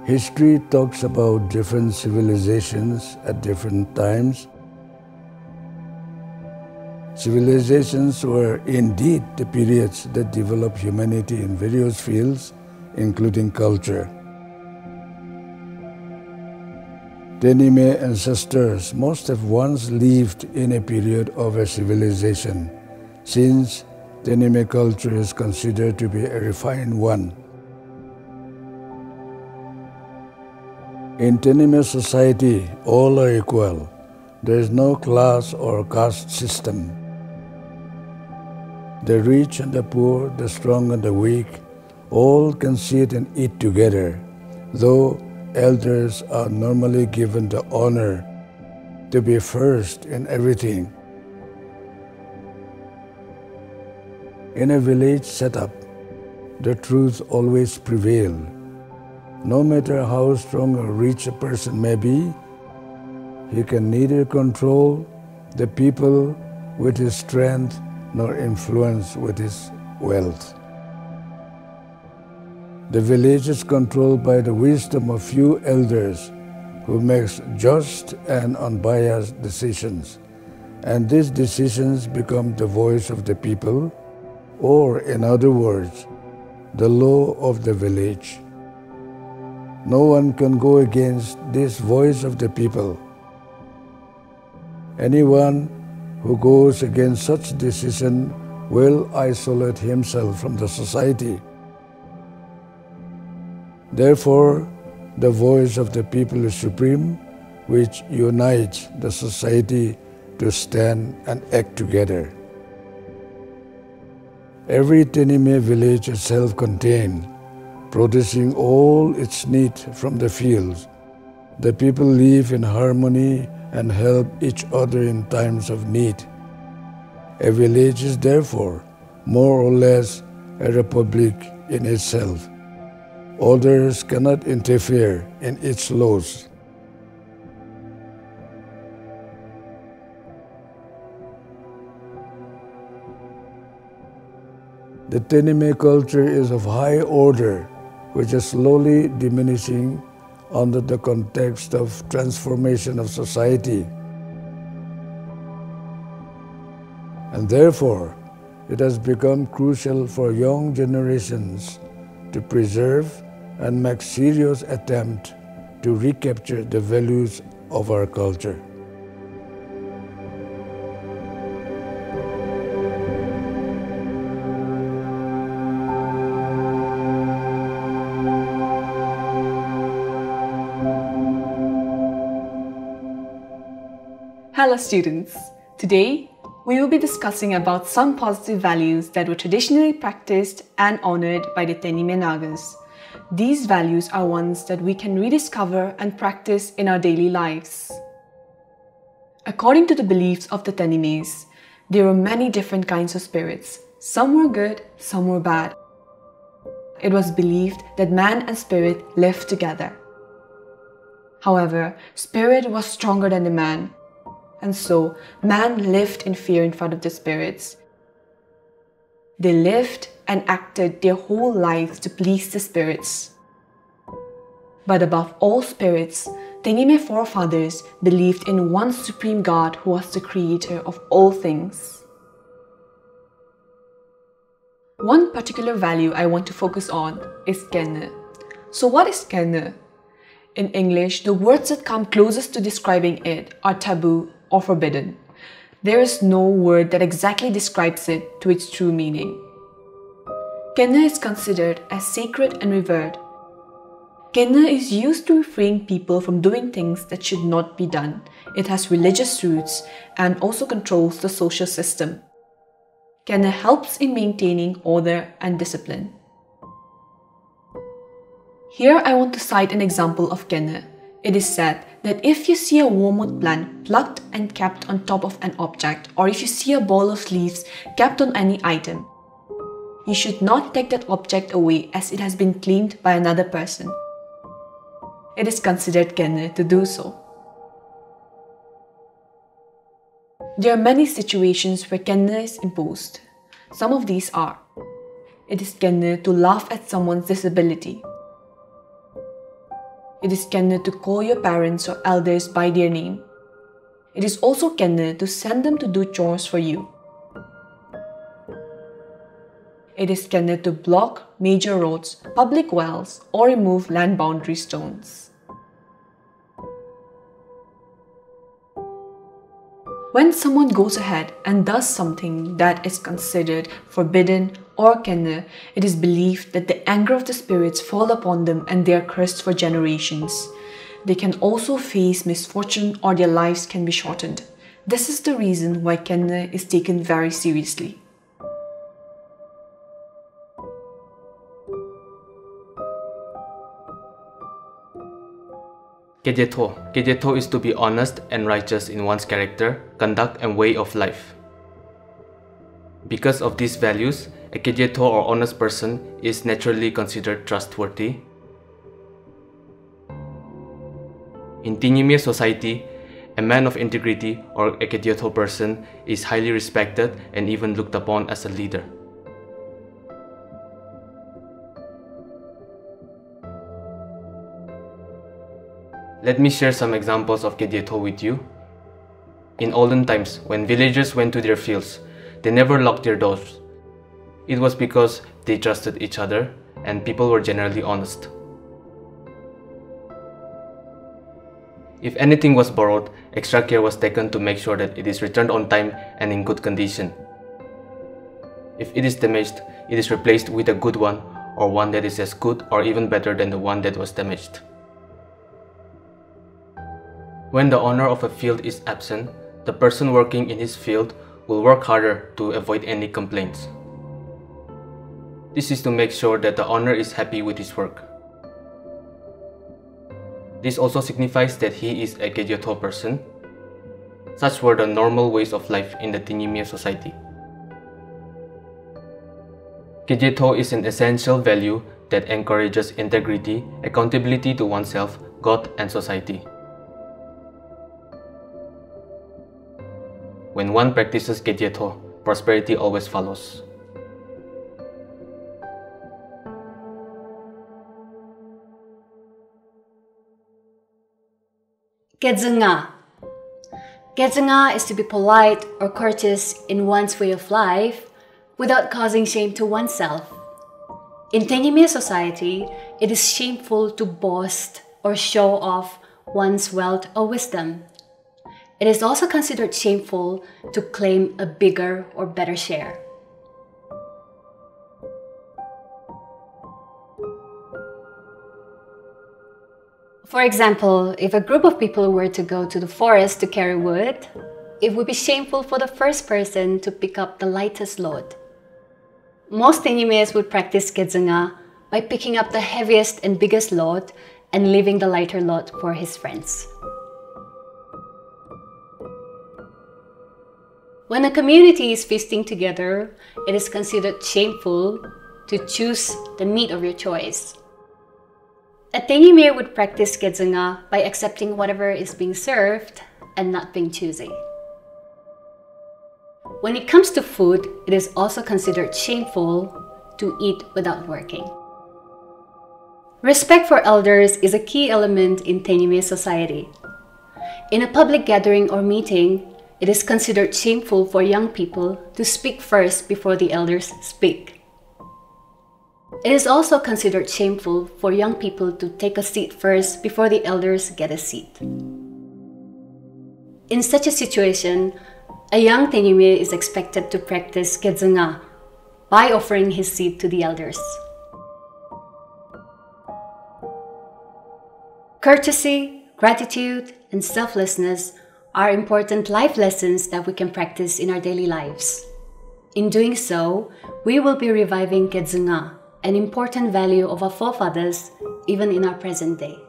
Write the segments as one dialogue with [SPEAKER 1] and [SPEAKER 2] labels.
[SPEAKER 1] History talks about different civilizations at different times. Civilizations were indeed the periods that developed humanity in various fields, including culture. Tenyimia ancestors must have once lived in a period of a civilization, since Tenyimia culture is considered to be a refined one. In Tenyimia society, all are equal. There is no class or caste system. The rich and the poor, the strong and the weak, all can sit and eat together, though elders are normally given the honor to be first in everything. In a village setup, the truth always prevails. No matter how strong or rich a person may be, he can neither control the people with his strength nor influence with his wealth. The village is controlled by the wisdom of few elders who make just and unbiased decisions, and these decisions become the voice of the people, or in other words, the law of the village. No one can go against this voice of the people. Anyone who goes against such decision will isolate himself from the society. Therefore, the voice of the people is supreme, which unites the society to stand and act together. Every Tenyimia village is self-contained, producing all its need from the fields. The people live in harmony and help each other in times of need. A village is therefore more or less a republic in itself. Others cannot interfere in its laws. The Tenyimia culture is of high order, which is slowly diminishing under the context of transformation of society. And therefore, it has become crucial for young generations to preserve and make serious attempt to recapture the values of our culture.
[SPEAKER 2] Hello students! Today, we will be discussing about some positive values that were traditionally practiced and honored by the Tenyimia Nagas. These values are ones that we can rediscover and practice in our daily lives. According to the beliefs of the Tenyimias, there were many different kinds of spirits. Some were good, some were bad. It was believed that man and spirit lived together. However, spirit was stronger than the man, and so man lived in fear in front of the spirits. They lived and acted their whole lives to please the spirits. But above all spirits, Tenyimia forefathers believed in one supreme God who was the creator of all things. One particular value I want to focus on is kenne. So what is kenne? In English, the words that come closest to describing it are taboo or forbidden. There is no word that exactly describes it to its true meaning. Kenne is considered as sacred and revered. Kenne is used to refrain people from doing things that should not be done. It has religious roots and also controls the social system. Kenne helps in maintaining order and discipline. Here I want to cite an example of kenne. It is said that if you see a wormwood plant plucked and kept on top of an object, or if you see a ball of leaves kept on any item, you should not take that object away as it has been claimed by another person. It is considered kenne to do so. There are many situations where kenne is imposed. Some of these are: it is kenne to laugh at someone's disability. It is kena to call your parents or elders by their name. It is also kena to send them to do chores for you. It is kena to block major roads, public wells, or remove land boundary stones. When someone goes ahead and does something that is considered forbidden or kena, it is believed that the anger of the spirits fall upon them and they are cursed for generations. They can also face misfortune or their lives can be shortened. This is the reason why kena is taken very seriously.
[SPEAKER 3] Kejetho is to be honest and righteous in one's character, conduct and way of life. Because of these values, a kejetho or honest person is naturally considered trustworthy. In Tenyimia society, a man of integrity or a kejetho person is highly respected and even looked upon as a leader. Let me share some examples of kejetho with you. In olden times, when villagers went to their fields, they never locked their doors. It was because they trusted each other and people were generally honest. If anything was borrowed, extra care was taken to make sure that it is returned on time and in good condition. If it is damaged, it is replaced with a good one or one that is as good or even better than the one that was damaged. When the owner of a field is absent, the person working in his field will work harder to avoid any complaints. This is to make sure that the owner is happy with his work. This also signifies that he is a kejetho person. Such were the normal ways of life in the Tenyimia society. Kejetho is an essential value that encourages integrity, accountability to oneself, God and society. When one practices kejetho, prosperity always follows.
[SPEAKER 4] Kedzenga. Kedzenga is to be polite or courteous in one's way of life without causing shame to oneself. In Tenyimia society, it is shameful to boast or show off one's wealth or wisdom. It is also considered shameful to claim a bigger or better share. For example, if a group of people were to go to the forest to carry wood, it would be shameful for the first person to pick up the lightest load. Most Tenyimias would practice kedzenga by picking up the heaviest and biggest load and leaving the lighter load for his friends. When a community is feasting together, it is considered shameful to choose the meat of your choice. A Tenyimia would practice kedzenga by accepting whatever is being served and not being choosy. When it comes to food, it is also considered shameful to eat without working. Respect for elders is a key element in Tenyimia society. In a public gathering or meeting, it is considered shameful for young people to speak first before the elders speak. It is also considered shameful for young people to take a seat first before the elders get a seat. In such a situation, a young Tenyimia is expected to practice kedzenga by offering his seat to the elders. Courtesy, gratitude, and selflessness are important life lessons that we can practice in our daily lives. In doing so, we will be reviving kedzenga, an important value of our forefathers, even in our present day.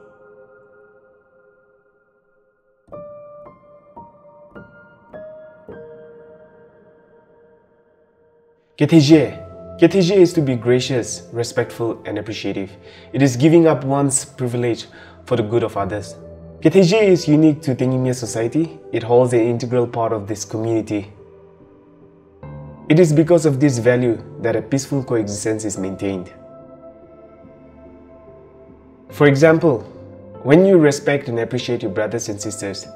[SPEAKER 5] Keteje is to be gracious, respectful, and appreciative. It is giving up one's privilege for the good of others. Keteje is unique to Tenyimia society. It holds an integral part of this community. It is because of this value that a peaceful coexistence is maintained. For example, When you respect and appreciate your brothers and sisters,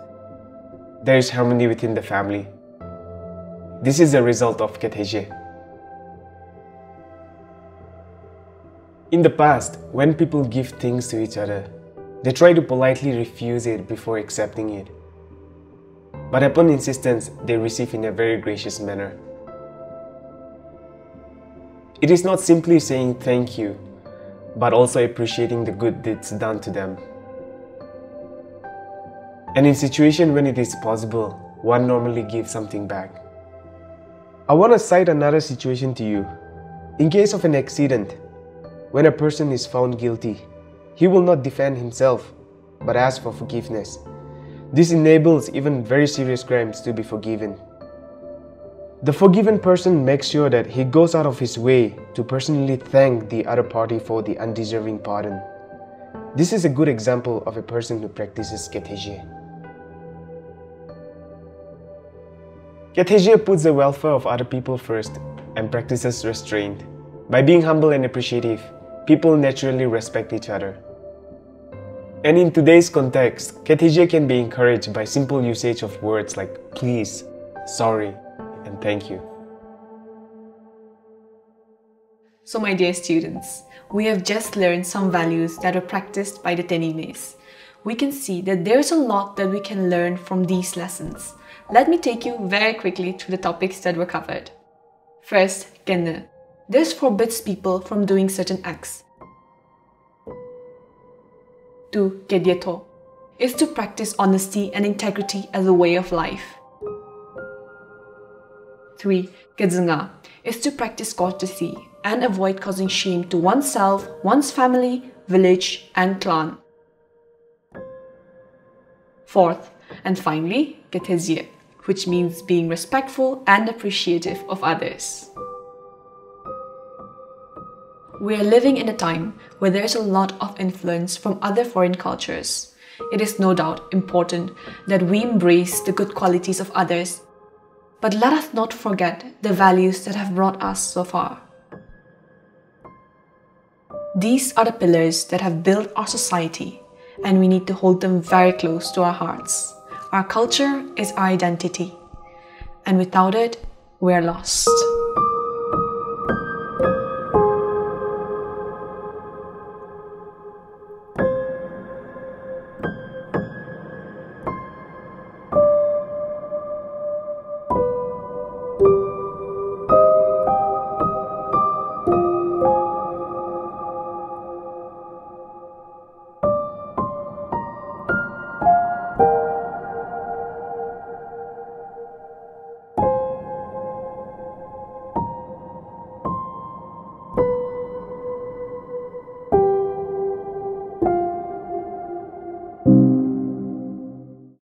[SPEAKER 5] there is harmony within the family. This is a result of Ketheje. In the past, when people give things to each other, they try to politely refuse it before accepting it. But upon insistence, they receive in a very gracious manner. It is not simply saying thank you, but also appreciating the good deeds done to them. And in situations when it is possible, one normally gives something back. I want to cite another situation to you. In case of an accident, when a person is found guilty, he will not defend himself, but ask for forgiveness. This enables even very serious crimes to be forgiven. The forgiven person makes sure that he goes out of his way to personally thank the other party for the undeserving pardon. This is a good example of a person who practices Ketheje. Ketheje puts the welfare of other people first and practices restraint. By being humble and appreciative, people naturally respect each other. And in today's context, Ketheje can be encouraged by simple usage of words like please, sorry, and thank you.
[SPEAKER 2] So my dear students, we have just learned some values that were practiced by the Tenyimis. We can see that there's a lot that we can learn from these lessons. Let me take you very quickly through the topics that were covered. First, Kenne. This forbids people from doing certain acts. 2. Kedyeto is to practice honesty and integrity as a way of life. 3. Kedzunga is to practice courtesy and avoid causing shame to oneself, one's family, village, and clan. 4th, and finally, Ketheje, which means being respectful and appreciative of others. We are living in a time where there is a lot of influence from other foreign cultures. It is no doubt important that we embrace the good qualities of others, but let us not forget the values that have brought us so far. These are the pillars that have built our society, and we need to hold them very close to our hearts. Our culture is our identity, and without it, we are lost.